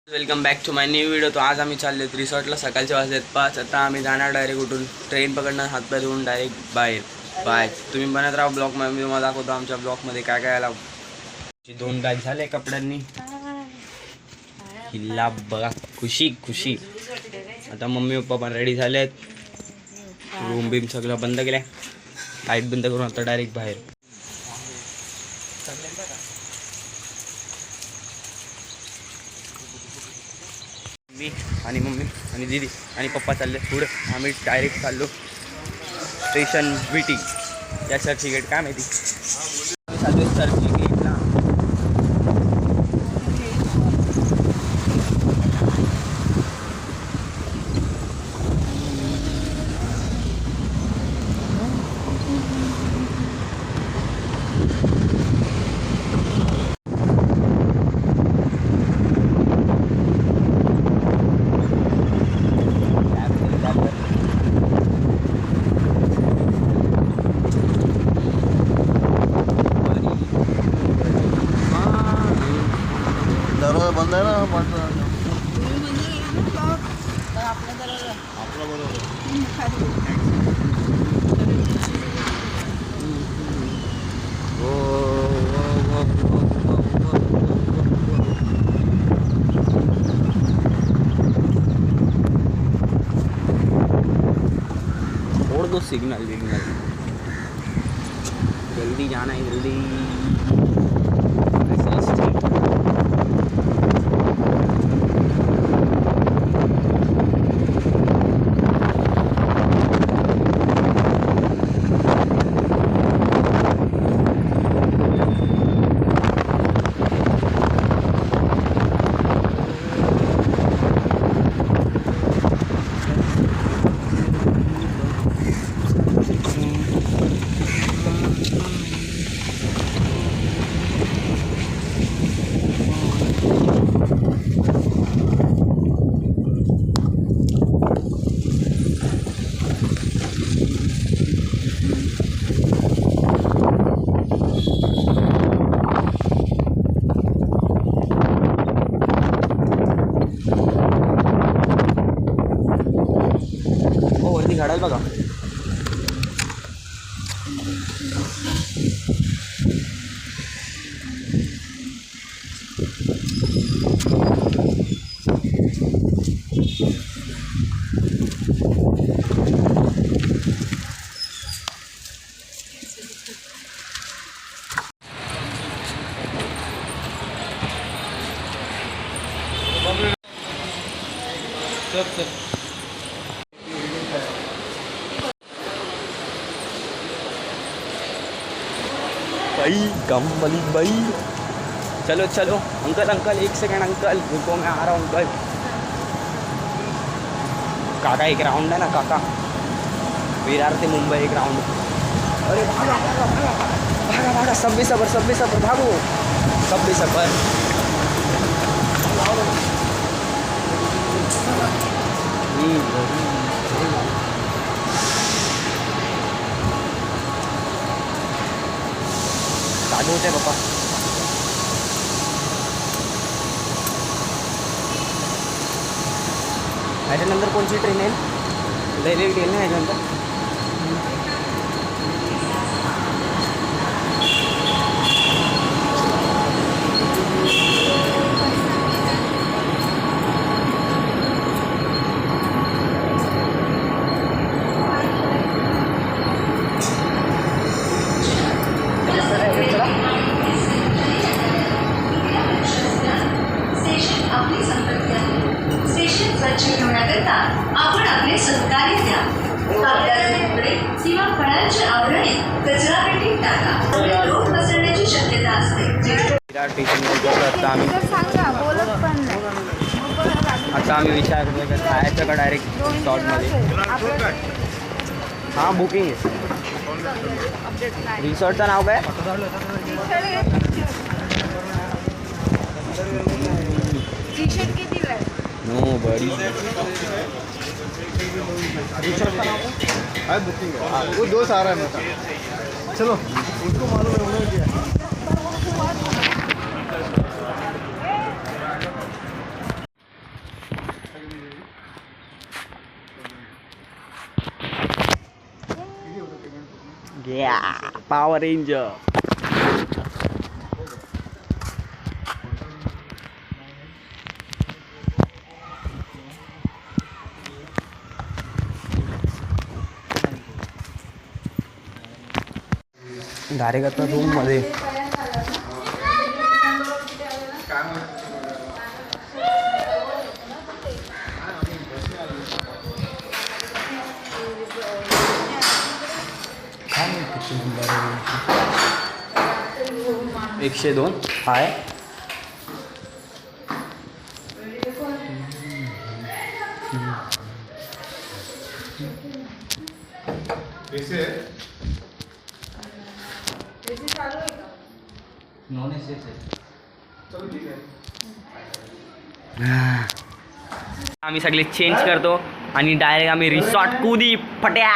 Welcome back to my new video. तो आज आम्ही चाललो रिसॉर्टला. सकाळचे वाजलेत 5. आता आम्ही जाणार डायरेक्ट उठून ट्रेन पकडणार, हातपाय धुवून डायरेक्ट बाय. तुम्ही बनत राहा ब्लॉगमध्ये. मी तुम्हाला दाखवतो आमच्या ब्लॉगमध्ये काय काय आला. 2 बॅग झाले कपड्यांनी. हिला बघा खुशी. आता मम्मी पप्पा पण रेडी झालेत. रूम बीम सगळं बंद केलं. लाईट बंद करून आता डायरेक्ट बाहेर. मी आणि मम्मी आणि दीदी आणि पप्पा चालले पुढे. आम्ही डायरेक्ट चाललो स्टेशन VT या चर्चगेट. काय माहिती आम्ही चाललो चर्चगेटला. दरवाजा बंद आहे ना. छोड़ दो सिग्नल जल्दी जाना है जल्दी. वरती झाडाल बघा. चल भाई कम्बली भाई. चलो अंकल 1 सेकंड अंकल रुको, मैं आ रहा हूँ अंकल. काका एक राउंड है ना काका. विरार ते मुंबई एक राउंड. अरे भागा 26 सबर भागो 26 सबर. चालू होते पप्पा. ह्याच्यानंतर कोणची ट्रेन आहे? डायरेक्ट येईल ना ह्याच्यानंतर. आपण आपले सहकार्य द्या. कागदाचे तुकडे किंवा फळांची आवरणे कचरा पेटीत टाका. रोग पसरण्याची शक्यता असते. आता आम्ही विचार करतो का खायचं का डायरेक्ट रिसॉर्टमध्ये. हां बुकिंग आहे. रिसॉर्टचं नाव काय? नो बड़ी बुकिंग है. वो 2 आ रहा है मेरा. चलो उसको मालूम है. फट्या पॉवर रेंजर. डायरेक्ट आता रूम मध्ये. काय माहित किती नंबर आहे? 102 आहे. नॉन एसी आम्ही सगळे चेंज करतो आणि डायरेक्ट आम्ही रिसॉर्ट कुदी फट्या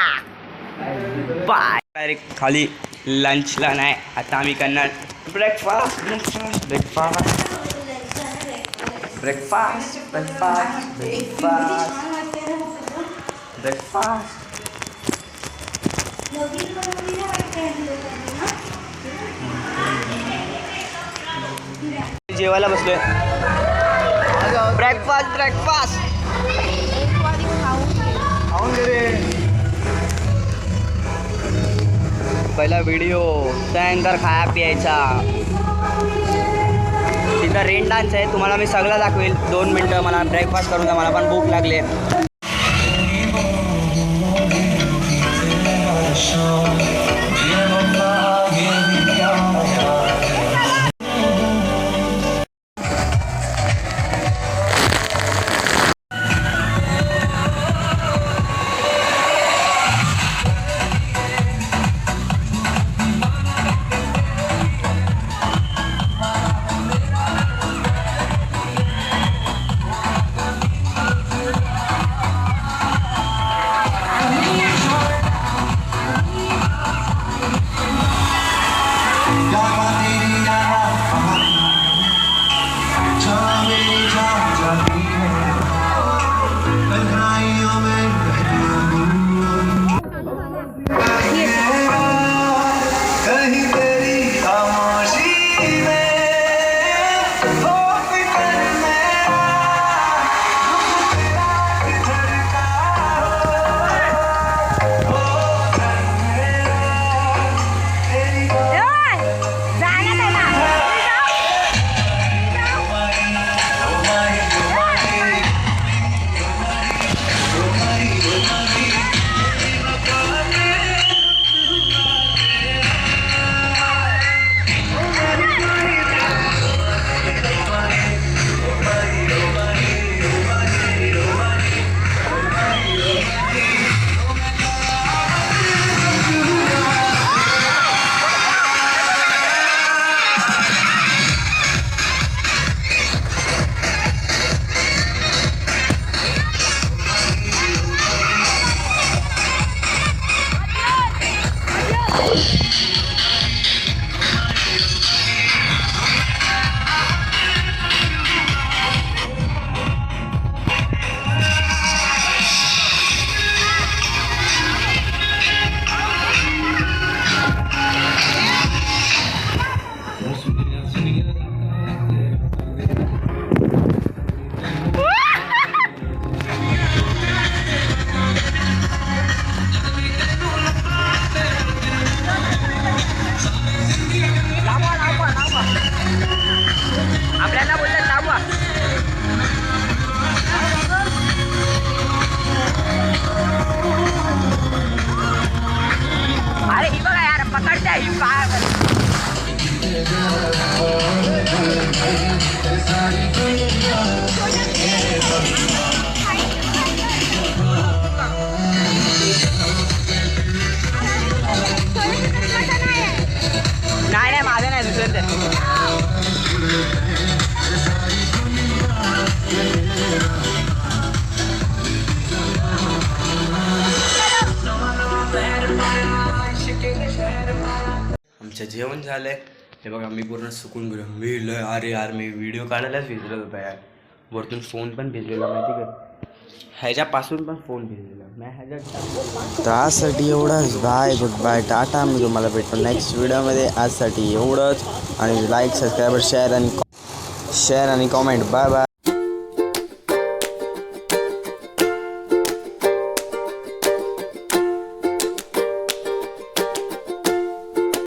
बाय. डायरेक्ट खाली लंचला नाही, आता आम्ही करणार breakfast. Breakfast breakfast breakfast breakfast breakfast breakfast. जेवायला बसलोय. ब्रेकफास्ट ब्रेकफास्ट खाऊन घे रे. पहिला व्हिडिओ त्यानंतर खाया प्यायचा. तिथं रेन डान्स आहे, तुम्हाला मी सगळं दाखवेल. 2 मिनटं मला ब्रेकफास्ट करून द्या, मला पण भूक लागली. आमचं जेवण झालंय. हे बघा मी पूर्ण सुकून गेलो. मी लय अरे यार मी व्हिडिओ काढायलाच भिजलो होता यार. वरतून फोन पण भिजलेला माहिती का. ह्याच्यापासून पण फोन भिजलेला नाही ह्याच्यात. त्यासाठी एवढंच. Bye, good bye, tata. मी तुम्हाला भेटतो नेक्स्ट व्हिडिओमध्ये. आजसाठी एवढंच. आणि लाईक, सबस्क्राईबर, शेअर आणि कॉमेंट. Bye bye.